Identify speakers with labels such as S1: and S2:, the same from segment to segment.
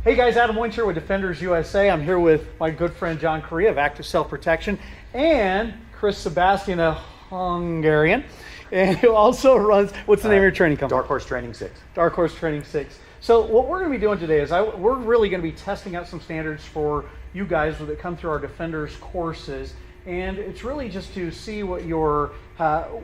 S1: Hey guys, Adam Winch here with Defenders USA. I'm here with my good friend John Correia of Active Self-Protection and Chris Sebestyen, a Hungarian, and who also runs, what's the name of your training company?
S2: Dark Horse Training 6.
S1: Dark Horse Training 6. So what we're going to be doing today is we're really going to be testing out some standards for you guys that come through our Defenders courses. And it's really just to see what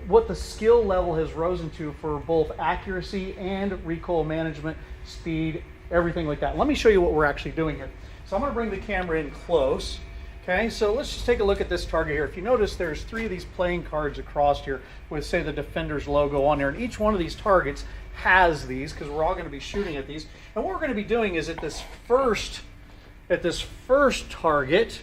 S1: what the skill level has risen to for both accuracy and recoil management, speed, everything like that. Let me show you what we're actually doing here. So I'm going to bring the camera in close. Okay, so let's just take a look at this target here. If you notice, there's 3 of these playing cards across here with, say, the Defenders logo on there, and each one of these targets has these because we're all going to be shooting at these. And what we're going to be doing is at this first target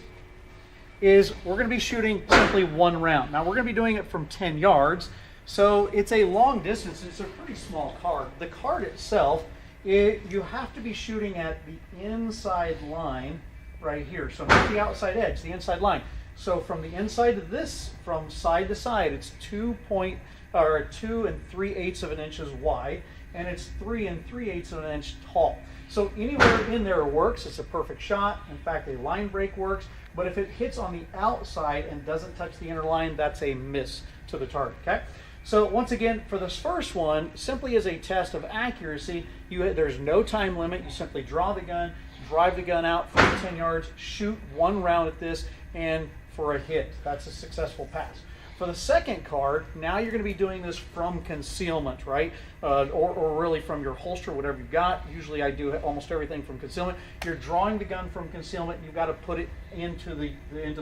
S1: is we're going to be shooting simply 1 round. Now we're going to be doing it from 10 yards, so it's a long distance. It's a pretty small card. The card itself, you have to be shooting at the inside line right here. So not the outside edge, the inside line. So from the inside of this, from side to side, it's 2 3/8 of an inch wide, and it's 3 3/8 of an inch tall. So anywhere in there works. It's a perfect shot. In fact, a line break works. But if it hits on the outside and doesn't touch the inner line, that's a miss to the target. Okay. So once again, for this first one, simply as a test of accuracy, there's no time limit. You simply draw the gun, drive the gun out from 10 yards, shoot 1 round at this, and for a hit. That's a successful pass. For the second card, now you're going to be doing this from concealment, right? Or really from your holster, whatever you've got. Usually I do almost everything from concealment. You're drawing the gun from concealment. You've got to put it into the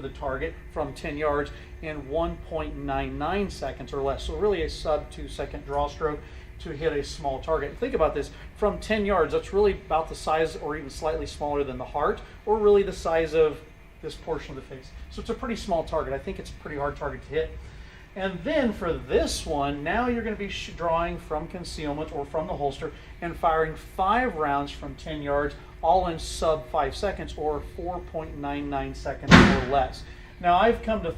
S1: target from 10 yards in 1.99 seconds or less. So really a sub 2 second draw stroke to hit a small target. Think about this, from 10 yards, that's really about the size or even slightly smaller than the heart, or really the size of this portion of the face. So it's a pretty small target. I think it's a pretty hard target to hit. And then for this one, now you're going to be drawing from concealment or from the holster and firing 5 rounds from 10 yards, all in sub 5 seconds or 4.99 seconds or less. Now I've come to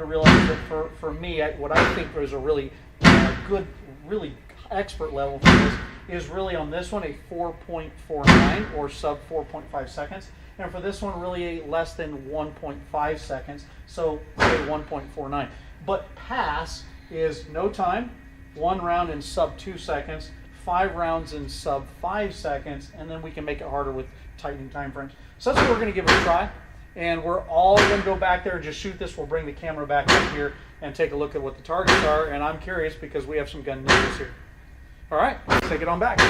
S1: realize that for me, what I think is a really good, really expert level for this is really on this one a 4.49 or sub 4.5 seconds. And for this one, really less than 1.5 seconds, so say 1.49. But pass is no time, 1 round in sub 2 seconds, 5 rounds in sub 5 seconds, and then we can make it harder with tightening time frames. So that's what we're going to give it a try. And we're all going to go back there and just shoot this. We'll bring the camera back up here and take a look at what the targets are. And I'm curious because we have some gun ninjas here. All right, let's take it on back.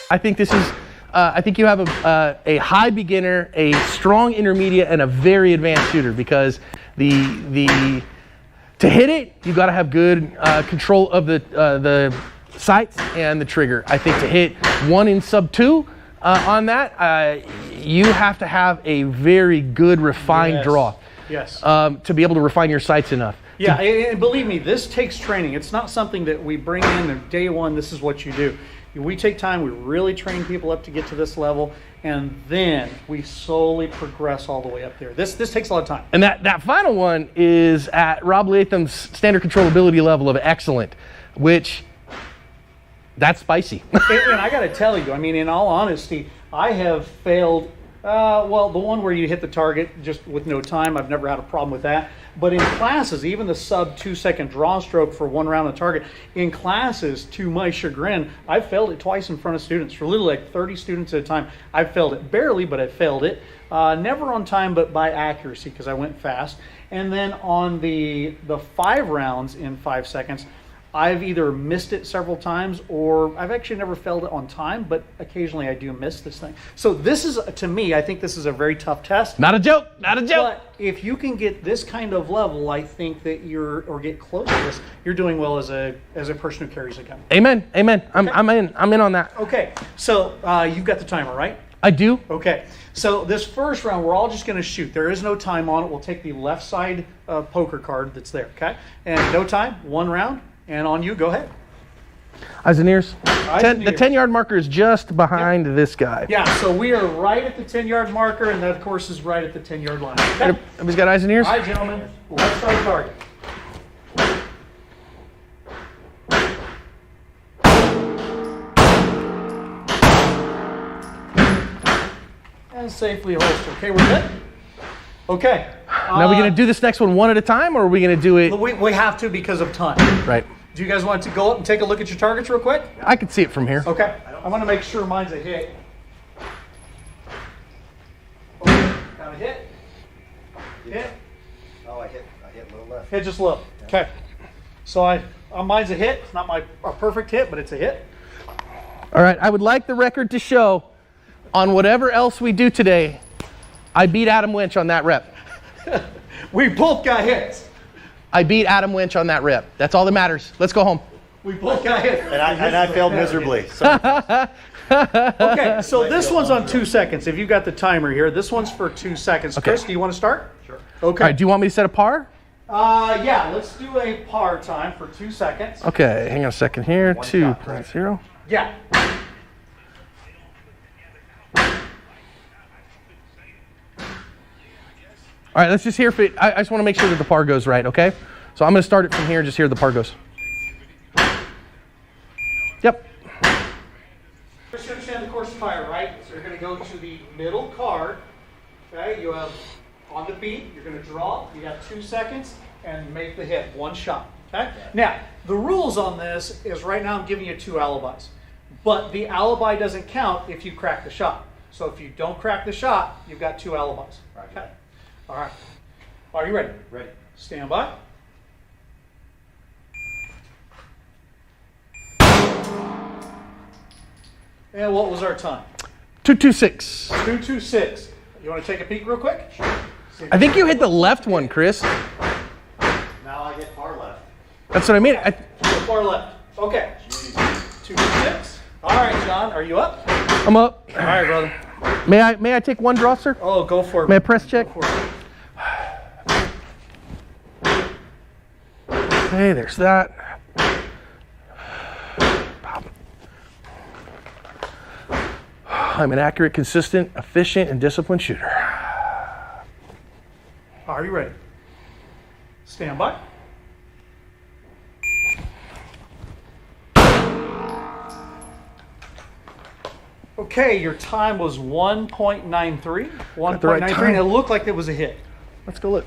S3: I think this is, I think you have a high beginner, a strong intermediate, and a very advanced shooter, because to hit it, you've got to have good control of the sights and the trigger. I think to hit 1 in sub 2 on that, you have to have a very good refined draw.
S1: Yes.
S3: To be able to refine your sights enough.
S1: Yeah, and believe me, this takes training. It's not something that we bring in and day one, this is what you do. We take time, we really train people up to get to this level, and then we slowly progress all the way up there. This takes a lot of time.
S3: And that final one is at Rob Latham's standard controllability level of excellent, which, that's spicy.
S1: And I got to tell you, I mean, in all honesty, I have failed, well, the one where you hit the target just with no time, I've never had a problem with that. But in classes, even the sub 2 second draw stroke for 1 round on target, in classes, to my chagrin, I've failed it twice in front of students. For literally like 30 students at a time, I've failed it. Barely, but I failed it. Never on time, but by accuracy, because I went fast. And then on the 5 rounds in 5 seconds, I've either missed it several times, or I've actually never failed it on time, but occasionally I do miss this thing. So this is, to me, I think this is a very tough test.
S3: Not a joke, not a joke.
S1: But if you can get this kind of level, I think that or get close to this, you're doing well as a person who carries a gun.
S3: Amen, amen.
S1: Okay.
S3: I'm in on that.
S1: Okay, so you've got the timer, right?
S3: I do.
S1: Okay, so this first round, we're all just going to shoot. There is no time on it. We'll take the left side poker card that's there, okay? And no time, 1 round. And on you, go ahead.
S3: Eyes and ears.
S1: And
S3: The 10-yard marker is just behind this guy.
S1: Yeah, so we are right at the 10-yard marker, and that, of course, is right at the 10-yard line. Okay.
S3: Everybody's got eyes and ears?
S1: All right, gentlemen, let's start target. And safely holster. Okay, we're good? Okay.
S3: Now, are we going to do this next one at a time, or are we going to do it?
S1: We have to because of time.
S3: Right.
S1: Do you guys want to go up and take a look at your targets real quick?
S3: I can see it from here.
S1: Okay. I want to make sure mine's a hit. Okay. Got a hit. Hit.
S2: Oh, I hit a little left.
S1: Hit just a little. Okay. So mine's a hit. It's not a perfect hit, but it's a hit.
S3: All right. I would like the record to show on whatever else we do today, I beat Adam Winch on that rep.
S1: We both got hits.
S3: I beat Adam Winch on that rep. That's all that matters. Let's go home.
S1: We both got hit.
S2: And I failed miserably. Sorry.
S1: Okay, so this one's on 2 seconds. If you've got the timer here, this one's for 2 seconds.
S3: Okay.
S1: Chris, do you want to start?
S2: Sure.
S1: Okay.
S3: All right. Do you want me to set a par?
S1: Yeah, let's do a par time for 2 seconds.
S3: Okay. Hang on a second here.
S2: One shot,
S3: 2.0.
S1: Yeah.
S3: All right, let's just hear if it, I just want to make sure that the par goes right, okay? So I'm going to start it from here and just hear the par goes. Yep.
S1: First, you understand the course of fire, right? So you're going to go to the middle card. Okay, you have on the beat, you're going to draw. You have 2 seconds and make the hit, one shot. Okay? Now, the rules on this is right now I'm giving you 2 alibis. But the alibi doesn't count if you crack the shot. So if you don't crack the shot, you've got 2 alibis. Okay? All right. Are you ready?
S2: Ready.
S1: Stand by. And what was our time?
S3: 2.26.
S1: 2:26. You want to take a peek real quick? Sure.
S3: I think you hit the left one, Chris.
S2: Now I get far left.
S3: That's what I mean.
S1: Far left. Okay. 2:26. All right, John. Are you up?
S3: I'm up.
S1: All right, brother.
S3: May I take one draw, sir?
S1: Oh, go for it.
S3: May I press check?
S1: Go for it.
S3: Okay, there's that. I'm an accurate, consistent, efficient, and disciplined shooter.
S1: Are you ready? Stand by. Okay, your time was 1.93. 1.93, and it looked like it was a hit.
S3: Let's go look.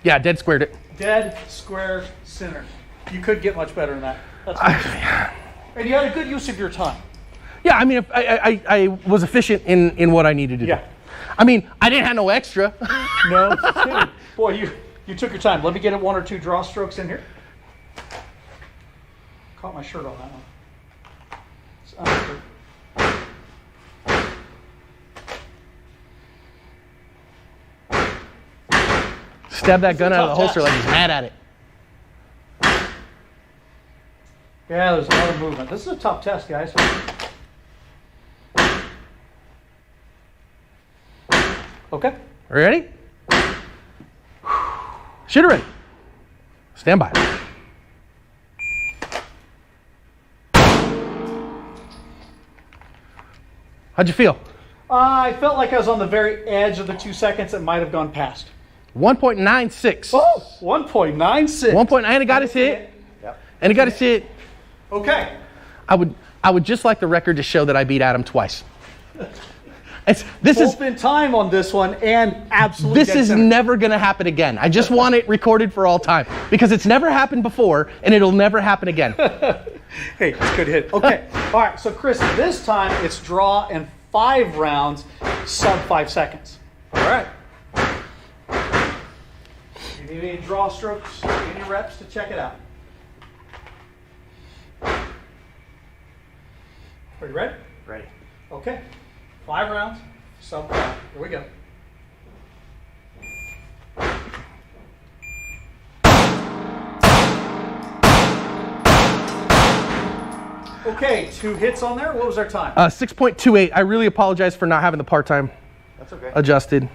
S3: Yeah, dead squared it.
S1: Dead, square, center. You could get much better than that. That's and you had a good use of your time.
S3: Yeah, I mean, if I was efficient in what I needed to do.
S1: Yeah.
S3: I mean, I didn't have no extra.
S1: No, dude. Boy, you took your time. Let me get 1 or 2 draw strokes in here. Caught my shirt on that one. It's under.
S3: Stab that gun out of the holster like he's mad at it.
S1: Yeah, there's a lot of movement. This is a tough test, guys. Okay.
S3: Ready? Shooter ready. Stand by. How'd you feel?
S1: I felt like I was on the very edge of the 2 seconds. It might have gone past.
S3: 1.96.
S1: Oh, 1.96.
S3: 1. And it got his hit.
S2: Yep.
S3: And it got his hit.
S1: Okay.
S3: I would just like the record to show that I beat Adam twice. This
S1: Both in time on this one and absolutely.
S3: This is never going to happen again. I just want it recorded for all time because it's never happened before and it'll never happen again.
S1: Hey, it's a good hit. Okay. All right. So, Chris, this time it's draw and 5 rounds, sub 5 seconds. All right. You need any draw strokes, any reps to check it out? Are you ready?
S2: Ready.
S1: Okay. 5 rounds, sub 5. Here we go. Okay, 2 hits on there. What was our time?
S3: 6.28. I really apologize for not having the part-time
S2: That's okay.
S3: adjusted.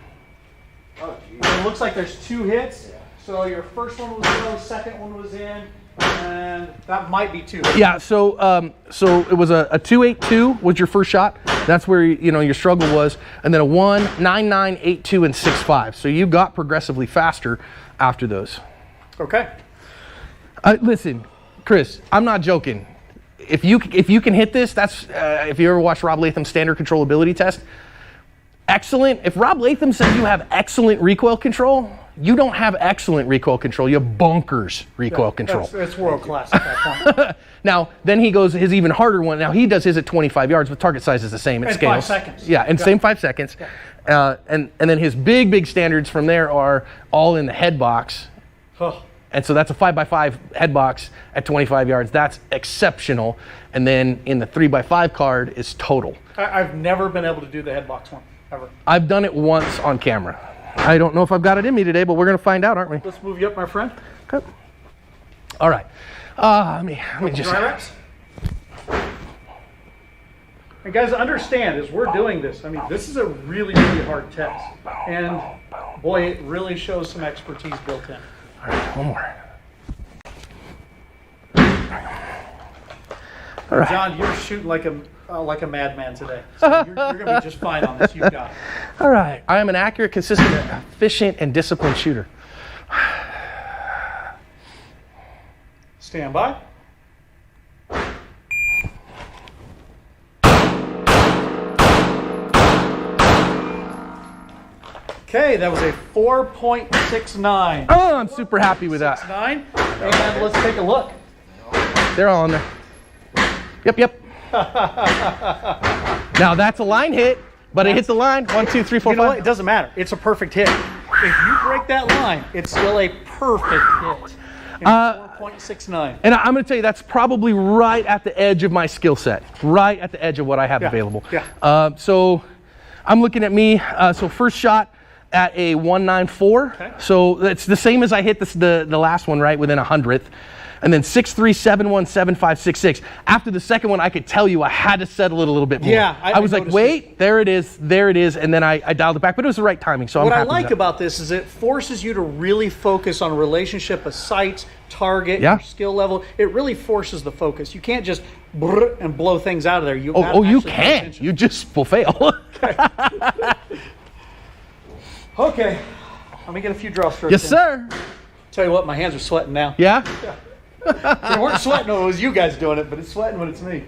S2: Oh, geez.
S1: It looks like there's 2 hits. So your first one was low, second one was in. And that might be 2.
S3: Yeah, so so it was a 2.82 was your first shot. That's where your struggle was, and then a 1, 9, 9, 8, 2, and 6, 5. So you got progressively faster after those.
S1: Okay.
S3: Listen, Chris, I'm not joking. If you can hit this, that's if you ever watched Rob Latham's standard controllability test. Excellent. If Rob Latham says you have excellent recoil control, you don't have excellent recoil control. You have bonkers recoil control.
S1: It's world class at that point.
S3: Now, then he goes his even harder one. Now he does his at 25 yards, but target size is the same. It scales.
S1: 5 seconds.
S3: Yeah, and same 5 seconds. Yeah. And then his big standards from there are all in the head box.
S1: Oh.
S3: And so that's a 5x5 head box at 25 yards. That's exceptional. And then in the 3x5 card is total.
S1: I've never been able to do the head box one, ever.
S3: I've done it once on camera. I don't know if I've got it in me today, but we're going to find out, aren't we?
S1: Let's move you up, my friend.
S3: Okay. All right. Let me just...
S1: Dry reps. And guys, understand, as we're doing this, I mean, this is a really, really hard test. And boy, it really shows some expertise built in.
S3: All right, one more. All right.
S1: John, you're shooting like a madman today. So you're going to be just fine on this. You've got it.
S3: All right. I am an accurate, consistent, efficient, and disciplined shooter.
S1: Stand by. Okay, that was a 4.69.
S3: Oh, I'm super happy with that.
S1: 9. And let's take a look.
S3: They're all on there. Yep. Now that's a line hit, but it hits the line. 1, 2, 3, 4,
S1: You know
S3: 5.
S1: what? It doesn't matter. It's a perfect hit. If you break that line, it's still a perfect hit. 4.69.
S3: And I'm going to tell you, that's probably right at the edge of my skill set. Right at the edge of what I have available.
S1: Yeah.
S3: So I'm looking at me. So first shot at a 194.
S1: Okay.
S3: So it's the same as I hit the last one, right, within 100th. And then 6.3, 7.1, 7.5, 6.6. After the second one, I could tell you I had to settle it a little bit more.
S1: Yeah,
S3: I was like, wait, there it is, and then I dialed it back. But it was the right timing, so I'm
S1: What I
S3: happy with
S1: like
S3: that.
S1: about this is it forces you to really focus on relationship of sights, target, your skill level. It really forces the focus. You can't just brrr and blow things out of there. You gotta
S3: you
S1: actually pay
S3: can.
S1: attention.
S3: You just will fail.
S1: Okay, let me get a few draw strokes.
S3: Yes,
S1: in.
S3: sir.
S1: Tell you what, my hands are sweating now.
S3: Yeah?
S1: They weren't sweating when it was you guys doing it, but it's sweating when it's me.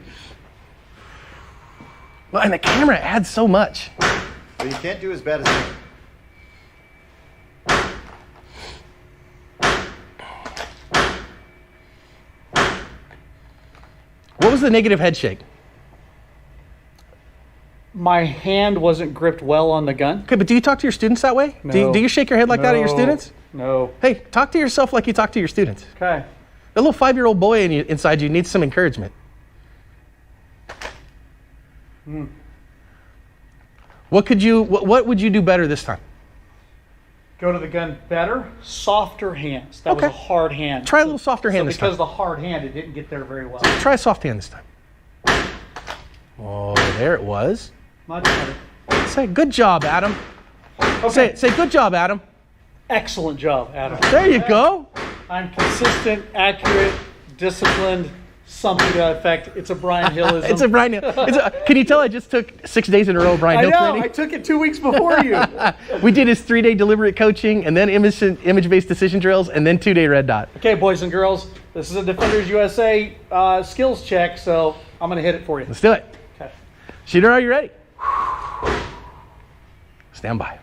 S3: Well, and the camera adds so much.
S2: But you can't do as bad as me.
S3: What was the negative head shake?
S1: My hand wasn't gripped well on the gun.
S3: Okay, but do you talk to your students that way?
S1: No.
S3: Do you shake your head like that at your students?
S1: No.
S3: Hey, talk to yourself like you talk to your students.
S1: Okay.
S3: The little 5-year-old boy inside you needs some encouragement. What would you do better this time?
S1: Go to the gun better, softer hands. That was a hard hand.
S3: Try a little softer hand this time.
S1: Because the hard hand, it didn't get there very well.
S3: Try a soft hand this time. Oh, there it was.
S1: Much better.
S3: Say, good job, Adam.
S1: Okay.
S3: Say, good job, Adam.
S1: Excellent job, Adam.
S3: There you go.
S1: I'm consistent, accurate, disciplined, something to that effect. It's a Brian Hillism.
S3: It's a Brian Hill. Can you tell I just took 6 days in a row of Brian Hill training?
S1: I took it 2 weeks before you.
S3: We did his 3-day deliberate coaching, and then image-based decision drills, and then 2-day red dot.
S1: Okay, boys and girls, this is a Defenders USA skills check, so I'm going to hit it for you.
S3: Let's do it.
S1: Okay.
S3: Shooter, are you ready? Stand by.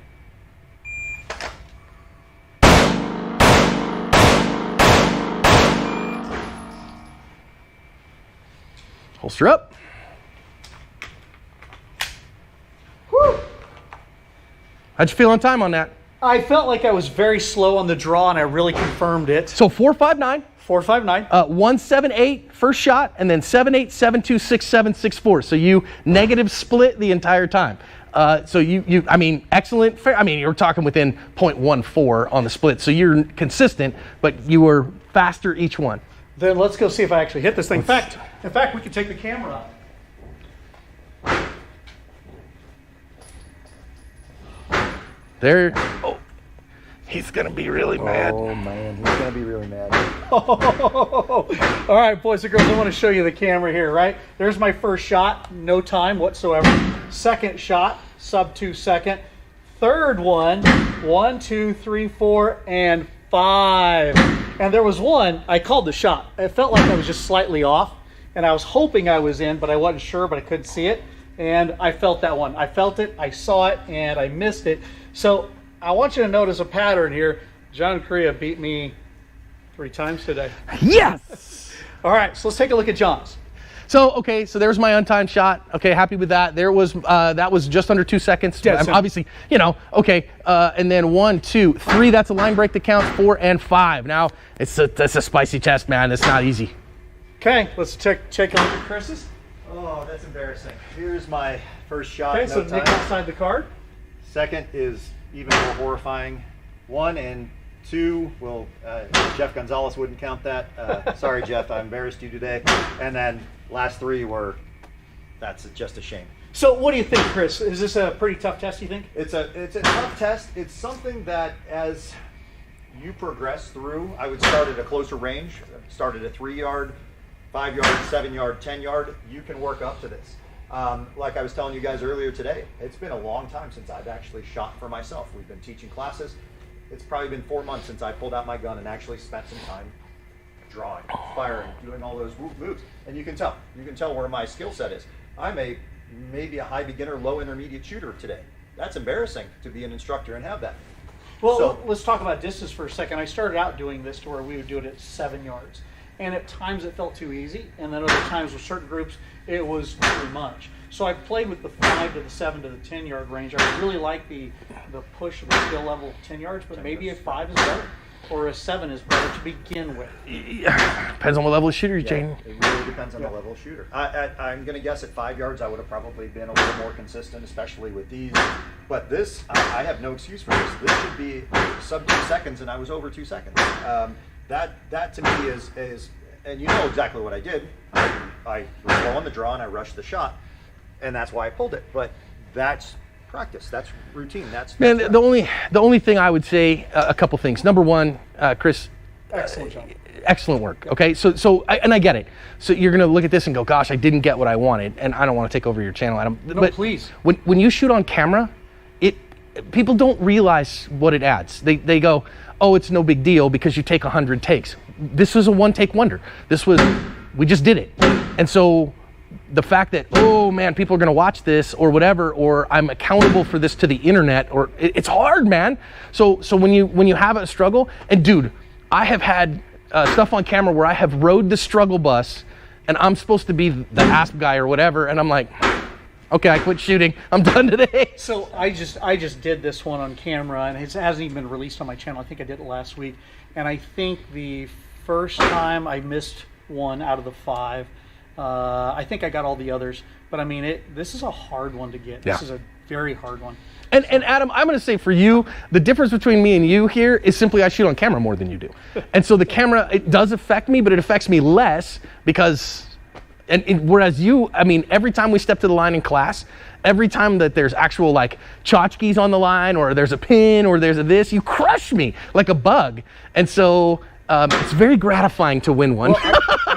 S3: Holster up.
S1: Whew.
S3: How'd you feel on time on that?
S1: I felt like I was very slow on the draw, and I really confirmed it.
S3: So 4.59.
S1: 4.59.
S3: 1.78 first shot, and then 7.8, 7.2, 6.7, 6.4. So you negative split the entire time. So I mean, excellent. I mean, you're talking within 0.14 on the split. So you're consistent, but you were faster each one.
S1: Then let's go see if I actually hit this thing. In fact, we could take the camera up.
S3: He's gonna be really mad.
S2: Oh man, he's gonna be really mad.
S1: All right, boys and girls, I want to show you the camera here, right? There's my first shot, no time whatsoever. Second shot, sub 2 second. Third one, 1, 2, 3, 4, and 5. And there was one, I called the shot. It felt like I was just slightly off, and I was hoping I was in, but I wasn't sure, but I couldn't see it. And I felt that one. I felt it, I saw it, and I missed it. So I want you to notice a pattern here. John Correia beat me 3 times today.
S3: Yes!
S1: All right, so let's take a look at John's.
S3: So, okay, so there's my untimed shot. Okay, happy with that. There was, that was just under 2 seconds. Obviously, you know, okay. And then 1, 2, 3, that's a line break that counts. 4 and 5. Now, that's a spicy test, man. It's not easy.
S1: Okay, let's check a look at Chris's.
S2: Oh, that's embarrassing. Here's my first shot.
S1: Okay,
S2: no
S1: so
S2: time.
S1: Nick outside the card.
S2: Second is even more horrifying. 1 and 2, well, Jeff Gonzalez wouldn't count that. Sorry, Jeff, I embarrassed you today. And then last 3 were, that's just a shame.
S1: So what do you think, Chris? Is this a pretty tough test, you think?
S2: It's a tough test. It's something that as you progress through, I would start at a closer range, start at a 3-yard, 5-yard, 7-yard, 10-yard. You can work up to this. Like I was telling you guys earlier today, it's been a long time since I've actually shot for myself. We've been teaching classes. It's probably been 4 months since I pulled out my gun and actually spent some time drawing, firing, doing all those moves. And you can tell where my skill set is. I'm maybe a high beginner, low intermediate shooter today. That's embarrassing to be an instructor and have that.
S1: Well,
S2: So-
S1: let's talk about distance for a second. I started out doing this to where we would do it at 7 yards. And at times it felt too easy, and then other times with certain groups, it was too much. So I played with the 5 to the 7 to the 10-yard range. I really like the push of the skill level 10 yards, but maybe a 5 is better, or a 7 is better to begin with.
S3: Depends on what level of shooter you're
S2: Yeah, it really depends on the level of shooter. I'm going to guess at 5 yards I would have probably been a little more consistent, especially with these. But this, I have no excuse for this. This should be sub 2 seconds, and I was over 2 seconds. That to me is, and you know exactly what I did. I was low on the draw and I rushed the shot, and that's why I pulled it. But that's practice. That's routine. That's
S3: Man, the only thing I would say, a couple things. Number one, Chris,
S1: Excellent job.
S3: excellent work. Okay, so I get it. So you're gonna look at this and go, "Gosh, I didn't get what I wanted," and I don't want to take over your channel, Adam.
S1: No,
S3: but
S1: please.
S3: When you shoot on camera, people don't realize what it adds. They go, "Oh, it's no big deal because you take 100 takes." This was a one-take wonder. We just did it, and so the fact that, oh man, people are gonna watch this or whatever, or I'm accountable for this to the internet, or it's hard, man. So when you have a struggle, and dude, I have had stuff on camera where I have rode the struggle bus, and I'm supposed to be the ASP guy or whatever, and I'm like, okay, I quit shooting. I'm done today.
S1: So I just did this one on camera, and it hasn't even been released on my channel. I think I did it last week, and I think the first time I missed 1 out of the 5. I think I got all the others, but I mean, this is a hard one to get. This is a very hard one.
S3: And Adam, I'm going to say for you, the difference between me and you here is simply I shoot on camera more than you do. And so the camera, it does affect me, but it affects me less because, whereas you, I mean, every time we step to the line in class, every time that there's actual like tchotchkes on the line, or there's a pin, or there's a this, you crush me like a bug. And so it's very gratifying to win one.
S1: Well,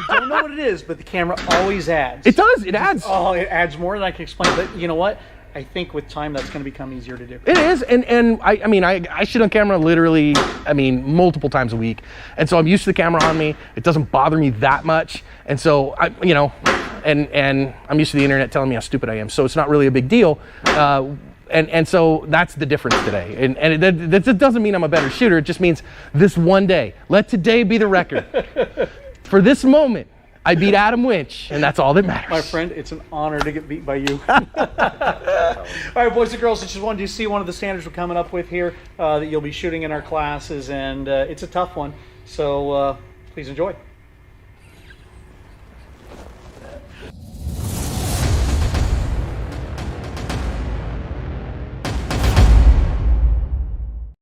S1: I don't know what it is, but the camera always adds.
S3: It does, it adds.
S1: Oh, it adds more than I can explain. But you know what? I think with time that's going to become easier to do.
S3: It is, and I mean, I shoot on camera literally, I mean, multiple times a week, and so I'm used to the camera on me. It doesn't bother me that much, and so and I'm used to the internet telling me how stupid I am, so it's not really a big deal. And so that's the difference today. And it doesn't mean I'm a better shooter. It just means this one day. Let today be the record. For this moment, I beat Adam Winch, and that's all that matters.
S1: My friend, it's an honor to get beat by you. All right, boys and girls, I just wanted you to see one of the standards we're coming up with here that you'll be shooting in our classes, and it's a tough one. So please enjoy.